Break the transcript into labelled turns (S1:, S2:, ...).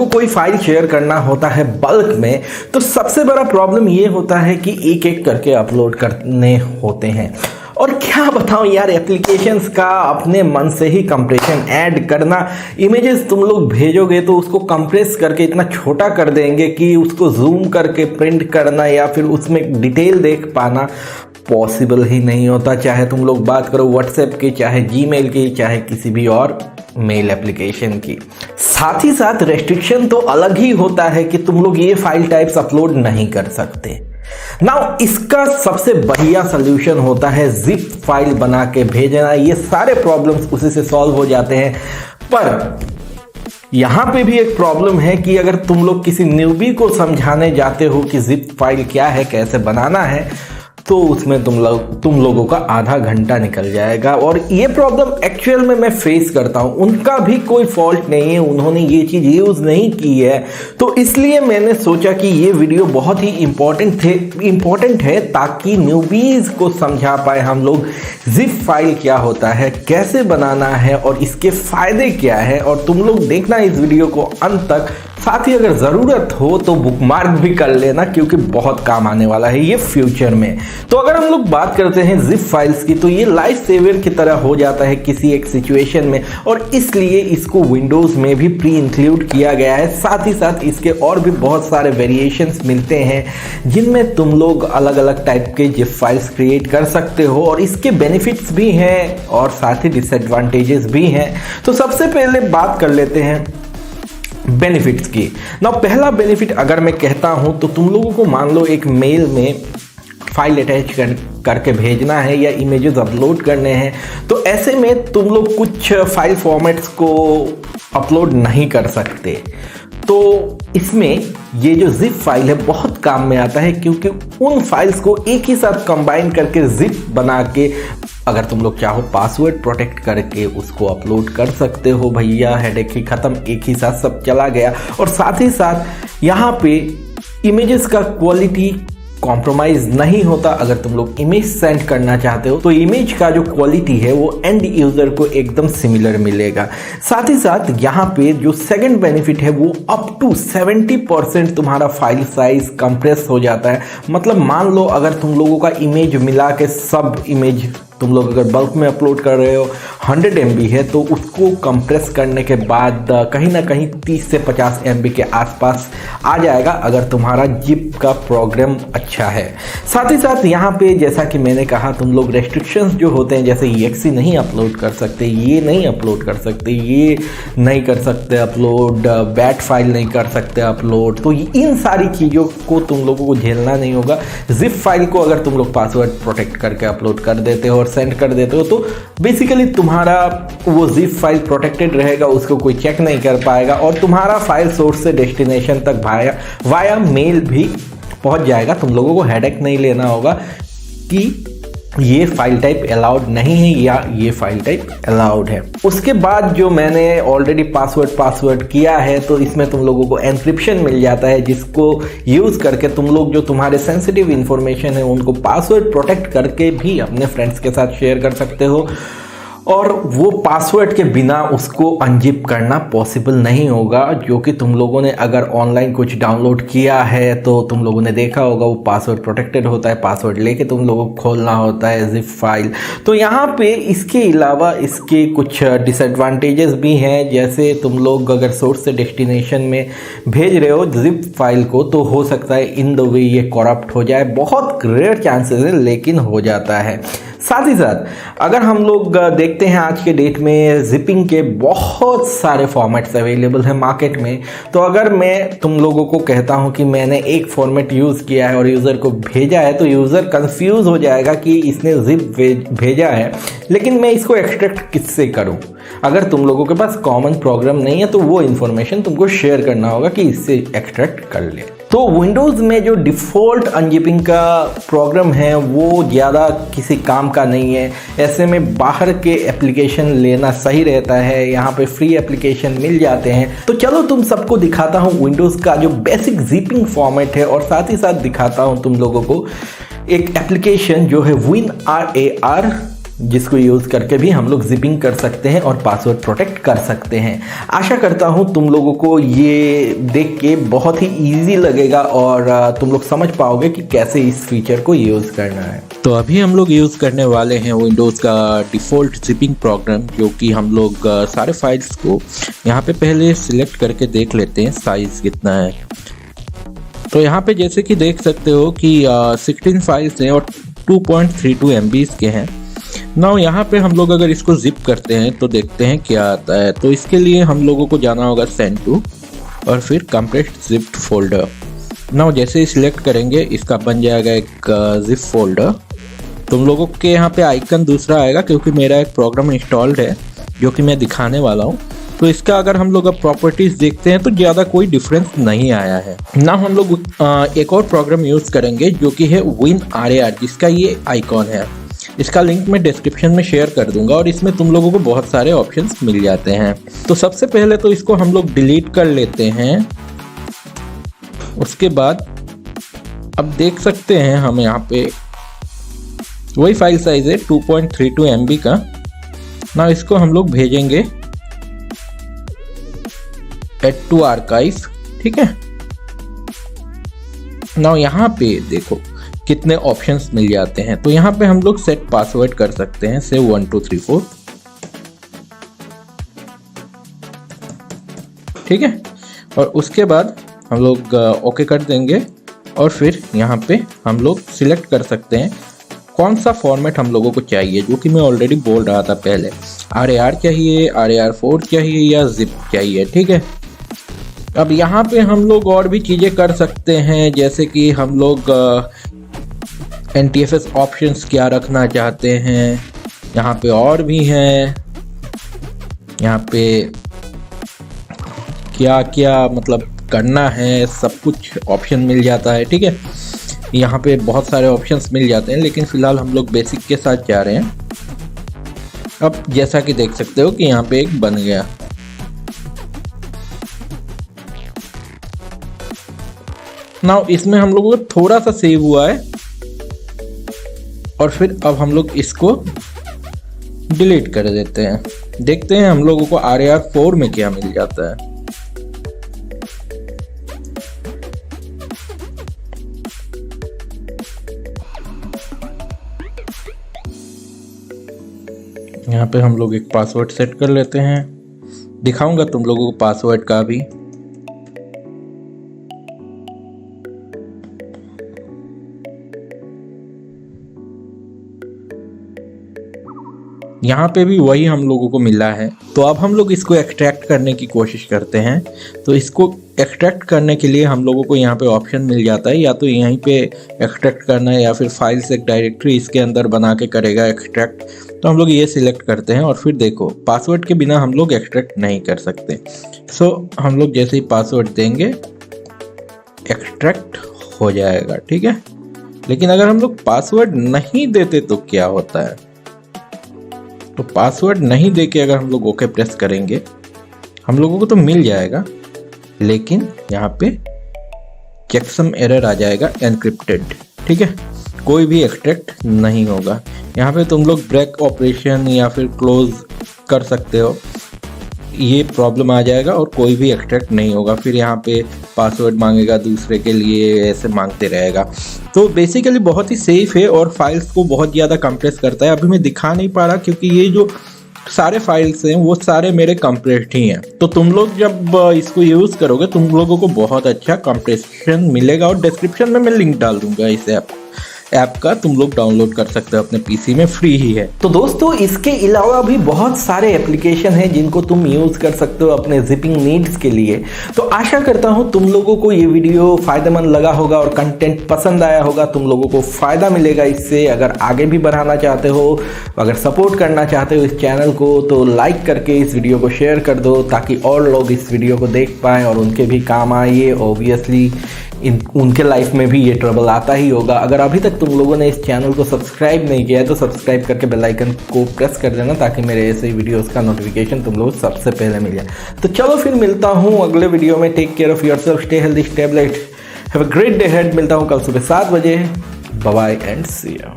S1: को कोई file share करना होता है बल्क में, तो सबसे बड़ा प्रॉब्लम ये होता है कि एक एक करके अपलोड करने होते हैं। और क्या बताऊं यार, एप्लीकेशंस का अपने मन से ही कंप्रेशन ऐड करना, इमेजेस तुम लोग भेजोगे तो उसको कंप्रेस करके इतना छोटा कर देंगे कि उसको जूम करके प्रिंट करना या फिर उसमें डिटेल देख पाना पॉसिबल ही नहीं होता। चाहे तुम लोग बात करो व्हाट्सएप की, चाहे जीमेल की, चाहे किसी भी और मेल एप्लीकेशन की। साथ ही साथ रेस्ट्रिक्शन तो अलग ही होता है कि तुम लोग ये फाइल टाइप्स अपलोड नहीं कर सकते। नाउ इसका सबसे बढ़िया सलूशन होता है जिप फाइल बना के भेजना। ये सारे प्रॉब्लम्स उसी से सॉल्व हो जाते हैं। पर यहां पे भी एक प्रॉब्लम है कि अगर तुम लोग किसी न्यूबी को समझाने जाते हो कि जिप फाइल क्या है, कैसे बनाना है, तो उसमें तुम लोगों का आधा घंटा निकल जाएगा। और ये प्रॉब्लम एक्चुअल में मैं फेस करता हूँ, उनका भी कोई फॉल्ट नहीं है, उन्होंने ये चीज़ यूज़ नहीं की है। तो इसलिए मैंने सोचा कि ये वीडियो बहुत ही इम्पोर्टेंट है ताकि न्यूबीज को समझा पाए हम लोग जिप फाइल क्या होता है, कैसे बनाना है और इसके फ़ायदे क्या है। और तुम लोग देखना इस वीडियो को अंत तक। साथ ही अगर ज़रूरत हो तो बुकमार्क भी कर लेना, क्योंकि बहुत काम आने वाला है ये फ्यूचर में। तो अगर हम लोग बात करते हैं जिप फाइल्स की, तो ये लाइफ सेवर की तरह हो जाता है किसी एक सिचुएशन में, और इसलिए इसको विंडोज़ में भी प्री इंक्लूड किया गया है। साथ ही साथ इसके और भी बहुत सारे वेरिएशंस मिलते हैं जिनमें तुम लोग अलग अलग टाइप के जिप फाइल्स क्रिएट कर सकते हो, और इसके बेनिफिट्स भी हैं और साथ ही डिसएडवांटेजेस भी हैं। तो सबसे पहले बात कर लेते हैं बेनिफिट्स की। ना पहला बेनिफिट अगर मैं कहता हूं तो तुम लोगों को मान लो एक मेल में फाइल अटैच करके भेजना है या इमेजेस अपलोड करने हैं, तो ऐसे में तुम लोग कुछ फाइल फॉर्मेट्स को अपलोड नहीं कर सकते। तो इसमें ये जो जिप फाइल है बहुत काम में आता है, क्योंकि उन फाइल्स को एक ही साथ कंबाइन करके जिप बना के अगर तुम लोग चाहो पासवर्ड प्रोटेक्ट करके उसको अपलोड कर सकते हो। भैया हेडेक ही ख़त्म, एक ही साथ सब चला गया। और साथ ही साथ यहाँ पे इमेजेस का क्वालिटी कॉम्प्रोमाइज़ नहीं होता। अगर तुम लोग इमेज सेंड करना चाहते हो तो इमेज का जो क्वालिटी है वो एंड यूज़र को एकदम सिमिलर मिलेगा। साथ ही साथ यहाँ पे जो सेकंड बेनिफिट है वो अप टू 70% तुम्हारा फाइल साइज कंप्रेस हो जाता है। मतलब मान लो अगर तुम लोगों का इमेज मिला के सब इमेज तुम लोग अगर बल्क में अपलोड कर रहे हो 100 MB है, तो उसको कंप्रेस करने के बाद कहीं ना कहीं 30 से 50 MB के आसपास आ जाएगा अगर तुम्हारा जिप का प्रोग्राम अच्छा है। साथ ही साथ यहाँ पे जैसा कि मैंने कहा, तुम लोग रेस्ट्रिक्शंस जो होते हैं जैसे EXE नहीं अपलोड कर सकते, ये नहीं अपलोड कर सकते, ये नहीं कर सकते अपलोड, बैट फाइल नहीं कर सकते अपलोड, तो इन सारी चीज़ों को तुम लोगों को झेलना नहीं होगा। जिप फाइल को अगर तुम लोग पासवर्ड प्रोटेक्ट करके अपलोड कर देते हो और सेंड कर देते हो, तो बेसिकली तुम्हारा वो जिप फाइल प्रोटेक्टेड रहेगा, उसको कोई चेक नहीं कर पाएगा, और तुम्हारा फाइल सोर्स से डेस्टिनेशन तक वाया मेल भी पहुंच जाएगा। तुम लोगों को हेडेक नहीं लेना होगा कि ये फाइल टाइप अलाउड नहीं है या ये फाइल टाइप अलाउड है। उसके बाद जो मैंने ऑलरेडी पासवर्ड किया है, तो इसमें तुम लोगों को एन्क्रिप्शन मिल जाता है, जिसको यूज़ करके तुम लोग जो तुम्हारे सेंसिटिव इन्फॉर्मेशन है उनको पासवर्ड प्रोटेक्ट करके भी अपने फ्रेंड्स के साथ शेयर कर सकते हो। और वो पासवर्ड के बिना उसको अनजिप करना पॉसिबल नहीं होगा, जो कि तुम लोगों ने अगर ऑनलाइन कुछ डाउनलोड किया है तो तुम लोगों ने देखा होगा वो पासवर्ड प्रोटेक्टेड होता है, पासवर्ड लेके तुम लोगों को खोलना होता है जिप फाइल। तो यहाँ पे इसके अलावा इसके कुछ डिसएडवांटेजेस भी हैं, जैसे तुम लोग अगर सोर्स से डेस्टिनेशन में भेज रहे हो जिप फाइल को, तो हो सकता है इन द वे ये करप्ट हो जाए। बहुत रेयर चांसेस है, लेकिन हो जाता है। साथ ही साथ अगर हम लोग देखते हैं आज के डेट में जिपिंग के बहुत सारे फॉर्मेट्स अवेलेबल हैं मार्केट में, तो अगर मैं तुम लोगों को कहता हूं कि मैंने एक फॉर्मेट यूज़ किया है और यूज़र को भेजा है, तो यूज़र कंफ्यूज हो जाएगा कि इसने जिप भेजा है, लेकिन मैं इसको एक्सट्रैक्ट किससे करूं। अगर तुम लोगों के पास कॉमन प्रोग्राम नहीं है तो वो इन्फॉर्मेशन तुमको शेयर करना होगा कि इससे एक्सट्रैक्ट कर ले। तो विंडोज़ में जो डिफ़ॉल्ट अनजिपिंग का प्रोग्राम है वो ज़्यादा किसी काम का नहीं है। ऐसे में बाहर के एप्लीकेशन लेना सही रहता है, यहाँ पे फ्री एप्लीकेशन मिल जाते हैं। तो चलो तुम सबको दिखाता हूँ विंडोज़ का जो बेसिक जिपिंग फॉर्मेट है, और साथ ही साथ दिखाता हूँ तुम लोगों को एक एप्लीकेशन जो है WinRAR जिसको यूज़ करके भी हम लोग जिपिंग कर सकते हैं और पासवर्ड प्रोटेक्ट कर सकते हैं। आशा करता हूं तुम लोगों को ये देख के बहुत ही इजी लगेगा और तुम लोग समझ पाओगे कि कैसे इस फीचर को यूज़ करना है।
S2: तो अभी हम लोग यूज़ करने वाले हैं विंडोज़ का डिफ़ॉल्ट जिपिंग प्रोग्राम, जो कि हम लोग सारे फाइल्स को यहाँ पे पहले सिलेक्ट करके देख लेते हैं साइज़ कितना है। तो यहाँ पे जैसे कि देख सकते हो कि 16 फाइल्स हैं और 2.32 MB के हैं। नाउ यहाँ पे हम लोग अगर इसको जिप करते हैं तो देखते हैं क्या आता है। तो इसके लिए हम लोगों को जाना होगा सेंड टू और फिर कंप्रेस्ड जिप्ड फोल्डर। नाउ जैसे ही सिलेक्ट करेंगे इसका बन जाएगा एक जिप फोल्डर। तुम लोगों के यहाँ पे आइकन दूसरा आएगा क्योंकि मेरा एक प्रोग्राम इंस्टॉल्ड है जो कि मैं दिखाने वाला हूँ। तो इसका अगर हम लोग अब प्रॉपर्टीज देखते हैं तो ज़्यादा कोई डिफरेंस नहीं आया है। ना हम लोग एक और प्रोग्राम यूज़ करेंगे जो कि है WinRAR, जिसका ये आइकॉन है। इसका लिंक मैं डिस्क्रिप्शन में शेयर कर दूंगा और इसमें तुम लोगों को बहुत सारे ऑप्शंस मिल जाते हैं। तो सबसे पहले तो इसको हम लोग डिलीट कर लेते हैं। उसके बाद अब देख सकते हैं हम यहाँ पे वही फाइल साइज है 2.32 MB का। ना इसको हम लोग भेजेंगे एड टू आर्काइव, ठीक है। ना यहाँ पे देखो कितने ऑप्शंस मिल जाते हैं। तो यहाँ पे हम लोग सेट पासवर्ड कर सकते हैं, से 1 2 3 4, ठीक है। और उसके बाद हम लोग ओके कर देंगे और फिर यहाँ पे हम लोग सिलेक्ट कर सकते हैं कौन सा फॉर्मेट हम लोगों को चाहिए, जो कि मैं ऑलरेडी बोल रहा था पहले। RAR चाहिए, RAR4 चाहिए या जिप चाहिए, ठीक है। अब यहाँ पे हम लोग और भी चीज़ें कर सकते हैं, जैसे कि हम लोग NTFS ऑप्शंस क्या रखना चाहते हैं। यहाँ पे और भी हैं, यहाँ पे क्या क्या मतलब करना है सब कुछ ऑप्शन मिल जाता है, ठीक है। यहाँ पे बहुत सारे ऑप्शंस मिल जाते हैं, लेकिन फ़िलहाल हम लोग बेसिक के साथ जा रहे हैं। अब जैसा कि देख सकते हो कि यहाँ पे एक बन गया। नाउ इसमें हम लोगों को थोड़ा सा सेव हुआ है और फिर अब हम लोग इसको डिलीट कर देते हैं। देखते हैं हम लोगों को RAR4 में क्या मिल जाता है। यहाँ पे हम लोग एक पासवर्ड सेट कर लेते हैं। दिखाऊंगा तुम लोगों को पासवर्ड का भी। यहाँ पे भी वही हम लोगों को मिला है। तो अब हम लोग इसको एक्सट्रैक्ट करने की कोशिश करते हैं। तो इसको एक्सट्रैक्ट करने के लिए हम लोगों को यहाँ पे ऑप्शन मिल जाता है, या तो यहीं पे एक्सट्रैक्ट करना है या फिर फाइल से एक डायरेक्टरी इसके अंदर बना के करेगा एक्सट्रैक्ट। तो हम लोग ये सिलेक्ट करते हैं और फिर देखो पासवर्ड के बिना हम लोग एक्सट्रैक्ट नहीं कर सकते। सो हम लोग जैसे ही पासवर्ड देंगे एक्सट्रैक्ट हो जाएगा, ठीक है। लेकिन अगर हम लोग पासवर्ड नहीं देते तो क्या होता है? तो पासवर्ड नहीं देके अगर हम लोग ओके प्रेस करेंगे हम लोगों को तो मिल जाएगा, लेकिन यहाँ पे चेकसम एरर आ जाएगा एनक्रिप्टेड, ठीक है। कोई भी एक्सट्रैक्ट नहीं होगा। यहाँ पे तुम लोग ब्रेक ऑपरेशन या फिर क्लोज कर सकते हो, ये प्रॉब्लम आ जाएगा और कोई भी एक्सट्रैक्ट नहीं होगा। फिर यहाँ पे पासवर्ड मांगेगा दूसरे के लिए, ऐसे मांगते रहेगा। तो बेसिकली बहुत ही सेफ है और फाइल्स को बहुत ज़्यादा कंप्रेस करता है। अभी मैं दिखा नहीं पा रहा क्योंकि ये जो सारे फाइल्स हैं वो सारे मेरे कंप्रेस्ड ही हैं। तो तुम लोग जब इसको यूज़ करोगे तुम लोगों को बहुत अच्छा कंप्रेशन मिलेगा और डिस्क्रिप्शन में मैं लिंक डाल दूंगा इस ऐप का, तुम लोग डाउनलोड कर सकते हो अपने पीसी में, फ्री ही है।
S1: तो दोस्तों इसके अलावा भी बहुत सारे एप्लीकेशन हैं जिनको तुम यूज़ कर सकते हो अपने जिपिंग नीड्स के लिए। तो आशा करता हूं तुम लोगों को ये वीडियो फ़ायदेमंद लगा होगा और कंटेंट पसंद आया होगा, तुम लोगों को फ़ायदा मिलेगा इससे। अगर आगे भी बढ़ाना चाहते हो, अगर सपोर्ट करना चाहते हो इस चैनल को, तो लाइक करके इस वीडियो को शेयर कर दो ताकि और लोग इस वीडियो को देख पाएँ और उनके भी काम आए। ऑब्वियसली उनके लाइफ में भी ये ट्रबल आता ही होगा। अगर अभी तक तुम लोगों ने इस चैनल को सब्सक्राइब नहीं किया है तो सब्सक्राइब करके बेल आइकन को प्रेस कर देना ताकि मेरे ऐसे वीडियोस का नोटिफिकेशन तुम लोगों को सबसे पहले मिल जाए। तो चलो फिर मिलता हूँ अगले वीडियो में। Take care of yourself, stay healthy, stay blessed, have a great day ahead. मिलता हूँ कल सुबह 7 बजे। Bye bye and see you.